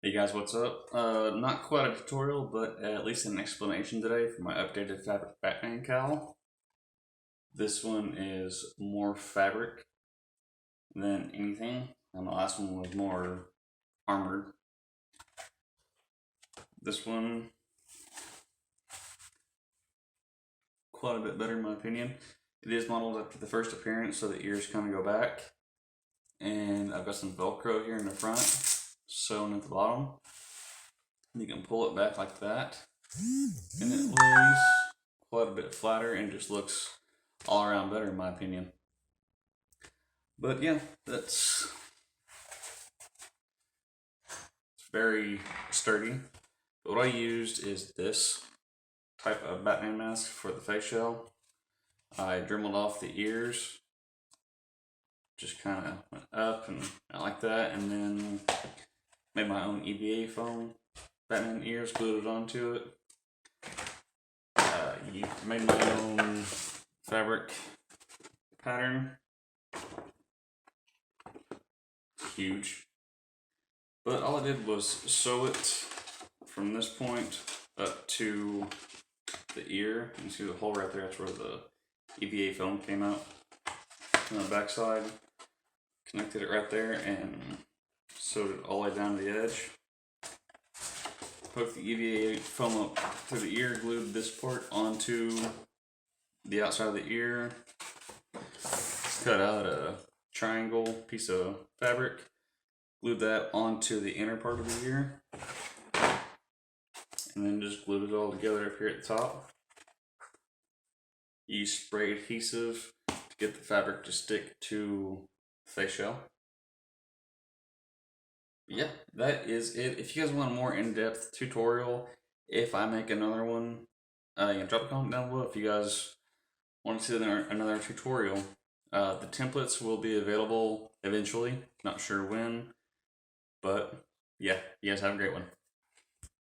Hey guys, what's up? Not quite a tutorial, but at least an explanation today for my updated fabric Batman cowl. This one is more fabric than anything, and the last one was more armored. This one, quite a bit better in my opinion. It is modeled after the first appearance, so the ears kind of go back. And I've got some Velcro here in the front, sewn at the bottom. You can pull it back like that, and it lays quite a bit flatter and just looks all around better in my opinion. But yeah, it's very sturdy. But what I used is this type of Batman mask for the face shell. I dremeled off the ears, just kind of went up and like that, and then made my own EVA foam Batman ears, glued it onto it. Made my own fabric pattern. Huge. But all I did was sew it from this point up to the ear. You can see the hole right there, that's where the EVA foam came out. On the back side, connected it right there and sewed it all the way down to the edge. Hooked the EVA foam up through the ear, glued this part onto the outside of the ear, cut out a triangle piece of fabric, glued that onto the inner part of the ear, and then just glued it all together up here at the top. Use spray adhesive to get the fabric to stick to the face shell. Yeah, that is it. If you guys want a more in-depth tutorial, if I make another one, drop a comment down below if you guys want to see another tutorial. The templates will be available eventually, not sure when, but yeah, you guys have a great one.